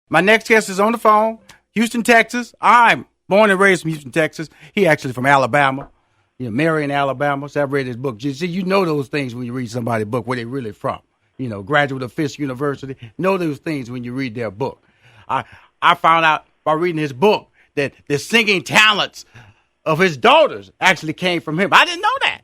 My next guest is on the phone, Houston, Texas. I'm born and raised from Houston, Texas. He actually from Alabama, Marion, Alabama. So I read his book. You see, you know those things when you read somebody's book, where they really from. Graduate of Fisk University. Know those things when you read their book. I found out by reading his book that the singing talents of his daughters actually came from him. I didn't know that.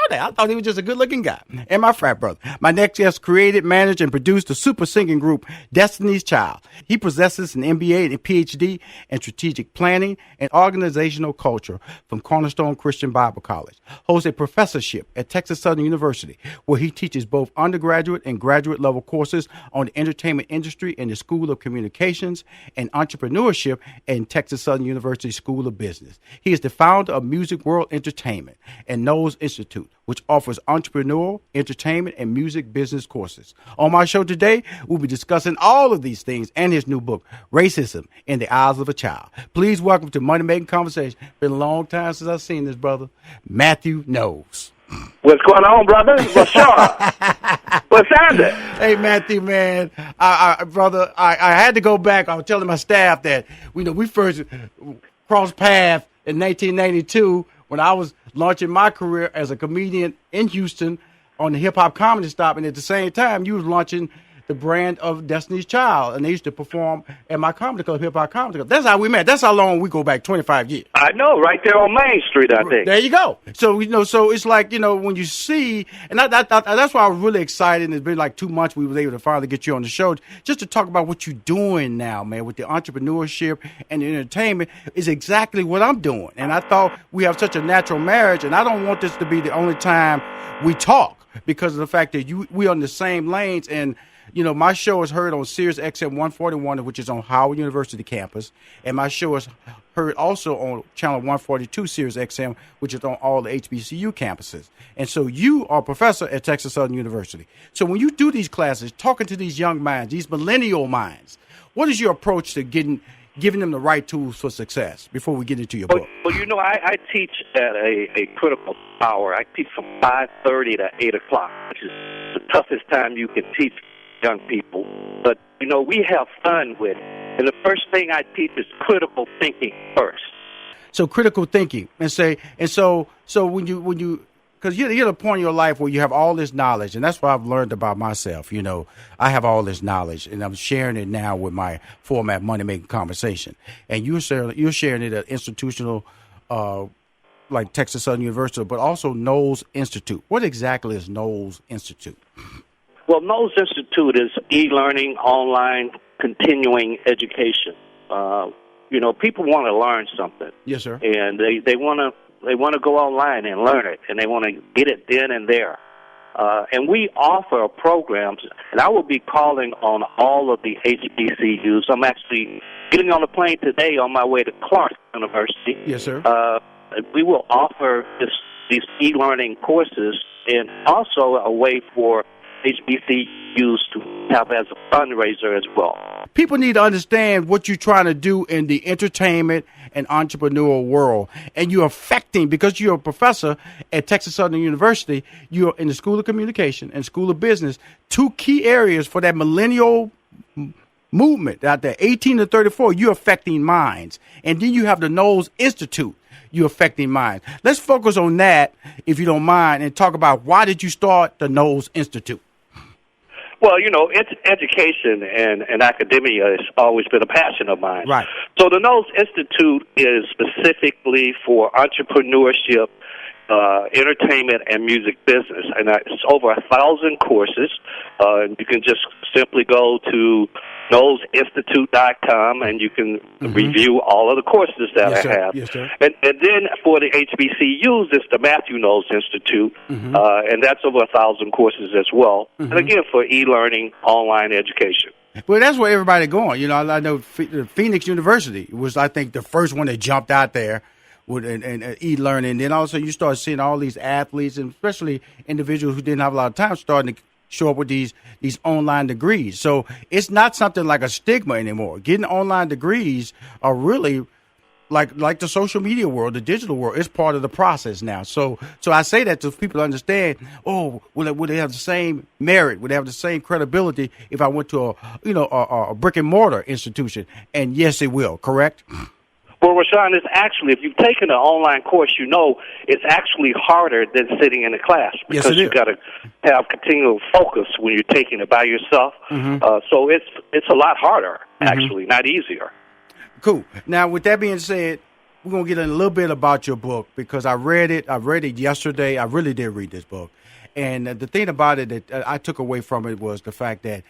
I thought he was just a good-looking guy. And my frat brother. My next guest created, managed, and produced the super singing group Destiny's Child. He possesses an MBA and a Ph.D. in strategic planning and organizational culture from Cornerstone Christian Bible College. Holds a professorship at Texas Southern University, where he teaches both undergraduate and graduate-level courses on the entertainment industry in the School of Communications and Entrepreneurship and Texas Southern University School of Business. He is the founder of Music World Entertainment and Knowles Institute, which offers entrepreneurial, entertainment, and music business courses. On my show today, we'll be discussing all of these things and his new book, Racism in the Eyes of a Child. Please welcome to Money Making Conversation. Been a long time since I've seen this brother, Mathew Knowles. What's going on, brother? What's up? What's happening? Hey, Mathew, man. Brother, I had to go back. I was telling my staff that we first crossed paths in 1992 when I was launching my career as a comedian in Houston on the hip-hop comedy stop, and at the same time, you was launching the brand of Destiny's Child, and they used to perform at my comedy club, hip-hop comedy club. That's how we met. That's how long we go back, 25 years. I know, right there on Main Street, I think. There you go. So, so it's like, when you see, and that's why I was really excited, and it's been like 2 months we was able to finally get you on the show, just to talk about what you're doing now, man, with the entrepreneurship and the entertainment is exactly what I'm doing. And I thought we have such a natural marriage, and I don't want this to be the only time we talk because of the fact that we on the same lanes. And my show is heard on Sirius XM 141, which is on Howard University campus. And my show is heard also on Channel 142, Sirius XM, which is on all the HBCU campuses. And so you are a professor at Texas Southern University. So when you do these classes, talking to these young minds, these millennial minds, what is your approach to giving them the right tools for success before we get into your book? Well, I teach at a critical hour. I teach from 5:30 to 8 o'clock, which is the toughest time you can teach young people, but we have fun with it. And the first thing I teach is critical thinking first. So critical thinking, so when you, because you're at a point in your life where you have all this knowledge, and that's what I've learned about myself. I have all this knowledge, and I'm sharing it now with my format, Money Making Conversation, and you're sharing it at institutional, like Texas Southern University, but also Knowles Institute. What exactly is Knowles Institute? Well, Knowles Institute is e-learning, online, continuing education. People want to learn something. Yes, sir. And they want to go online and learn it, and they want to get it then and there. And we offer programs, and I will be calling on all of the HBCUs. I'm actually getting on a plane today on my way to Clark University. Yes, sir. We will offer these e-learning courses, and also a way for HBCUs to have as a fundraiser as well. People need to understand what you're trying to do in the entertainment and entrepreneurial world. And you're affecting, because you're a professor at Texas Southern University, you're in the School of Communication and School of Business, two key areas for that millennial movement out there, 18 to 34, you're affecting minds. And then you have the Knowles Institute, you're affecting minds. Let's focus on that, if you don't mind, and talk about why did you start the Knowles Institute? Well, it's education and academia has always been a passion of mine. Right. So the Knowles Institute is specifically for entrepreneurship, entertainment, and music business. And it's over 1,000 courses. And you can just simply go to knowlesinstitute.com and you can review all of the courses that I have. Yes, sir. And then for the HBCUs, it's the Mathew Knowles Institute, and that's over 1,000 courses as well. And again, for e-learning, online education. Well, that's where everybody going. I know Phoenix University was, I think, the first one that jumped out there with and e-learning. And then also you start seeing all these athletes, and especially individuals who didn't have a lot of time, starting to show up with these online degrees. So it's not something like a stigma anymore. Getting online degrees are really like the social media world, the digital world, it's part of the process now. So I say that to people to understand. Oh, would they have the same merit? Would they have the same credibility if I went to a brick and mortar institution? And yes, it will. Correct. Well, Rushion, it's actually, if you've taken an online course, you know it's actually harder than sitting in a class because you've got to have continual focus when you're taking it by yourself. So it's a lot harder, actually, not easier. Cool. Now, with that being said, we're going to get in a little bit about your book because I read it. I read it yesterday. I really did read this book. And the thing about it that I took away from it was the fact that,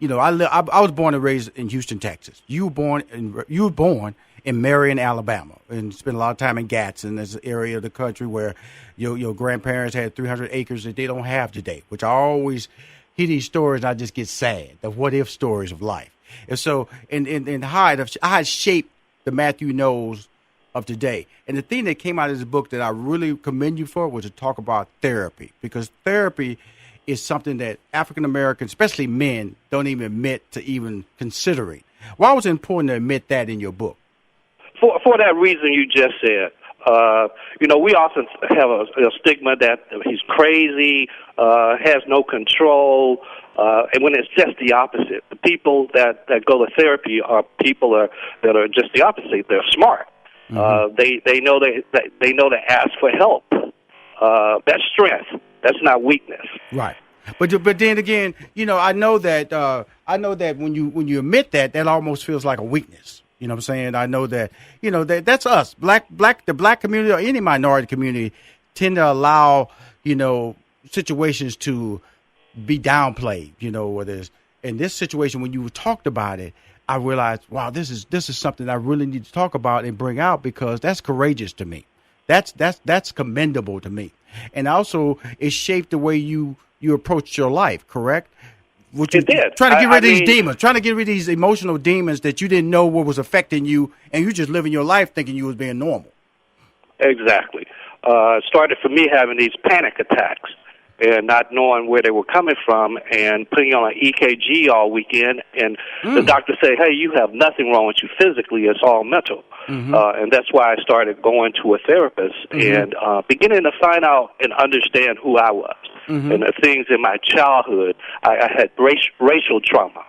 I was born and raised in Houston, Texas. You were born in Marion, Alabama, and spent a lot of time in Gadsden. There's an area of the country where your grandparents had 300 acres that they don't have today, which I always hear these stories and I just get sad, the what-if stories of life. And so, and I had shaped the Mathew Knowles of today. And the thing that came out of this book that I really commend you for was to talk about therapy, because therapy is something that African Americans, especially men, don't even admit to even considering. Why was it important to admit that in your book? For that reason you just said. We often have a stigma that he's crazy, has no control, and when it's just the opposite. The people that go to therapy are people that are just the opposite. They're smart. They know to ask for help. That's strength. That's not weakness. Right. But then again, I know that when you admit that almost feels like a weakness. You know what I'm saying? I know that, that's us. The black community or any minority community tend to allow, situations to be downplayed, whether it's in this situation, when you talked about it, I realized, wow, this is something I really need to talk about and bring out because that's courageous to me. That's commendable to me. And also it shaped the way you approached your life, correct? It did. Trying to get rid of these demons, trying to get rid of these emotional demons that you didn't know what was affecting you, and you just living your life thinking you was being normal. Exactly. It started for me having these panic attacks and not knowing where they were coming from and putting on an EKG all weekend, and the doctor said, hey, you have nothing wrong with you physically, it's all mental. And that's why I started going to a therapist and beginning to find out and understand who I was. And the things in my childhood, I had racial trauma.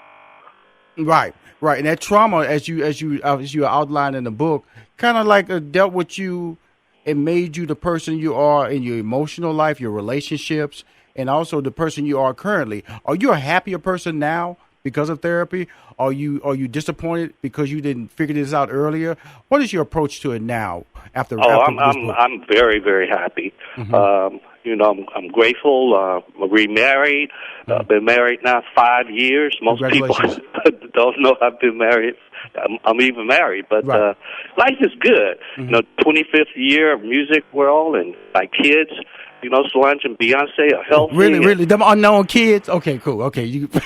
Right. And that trauma, as you outlined in the book, kind of like dealt with you and made you the person you are in your emotional life, your relationships, and also the person you are currently. Are you a happier person now because of therapy? Are you disappointed because you didn't figure this out earlier? What is your approach to it now after this book? I'm very, very happy. I'm grateful. I'm remarried. I've been married now 5 years. Most people don't know I've been married. I'm even married, but life is good. 25th year of music world, and my kids, Solange and Beyonce are healthy. Really, them unknown kids. Okay, cool. Okay, you got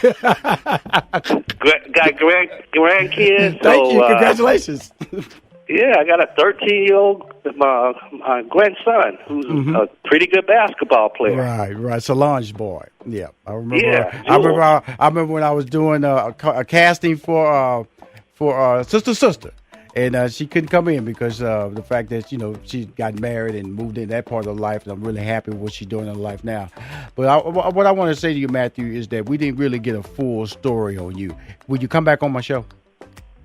grandkids. Thank you. Congratulations. Yeah, I got a 13-year-old my grandson who's a pretty good basketball player. Right. Solange boy. Yeah, I remember. Yeah, I remember when I was doing a casting for Sister, and she couldn't come in because of the fact that she got married and moved in that part of her life. And I'm really happy with what she's doing in her life now. But what I want to say to you, Mathew, is that we didn't really get a full story on you. Would you come back on my show?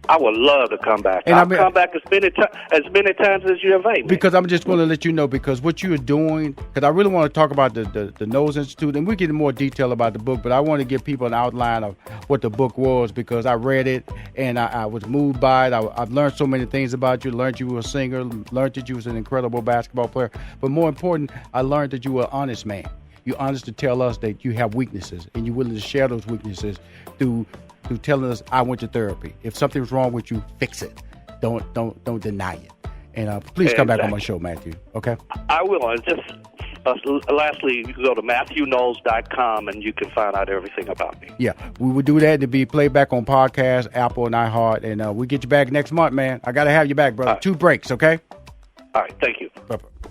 I would love to come back. And I'll come back as many times as you invite me. Because I'm just going to let you know, because what you are doing, because I really want to talk about the Knowles Institute, and we'll get in more detail about the book, but I want to give people an outline of what the book was, because I read it, and I was moved by it. I've learned so many things about you, learned you were a singer, learned that you was an incredible basketball player, but more important, I learned that you were an honest man. You're honest to tell us that you have weaknesses, and you're willing to share those weaknesses through telling us, I went to therapy. If something's wrong with you, fix it. Don't deny it. And please come back on my show, Mathew. Okay? I will. And just lastly, you can go to MathewKnowles.com and you can find out everything about me. Yeah, we would do that to be played back on podcast, Apple, and iHeart. And we'll get you back next month, man. I got to have you back, brother. Right. 2 breaks, okay? All right. Thank you. Bye-bye.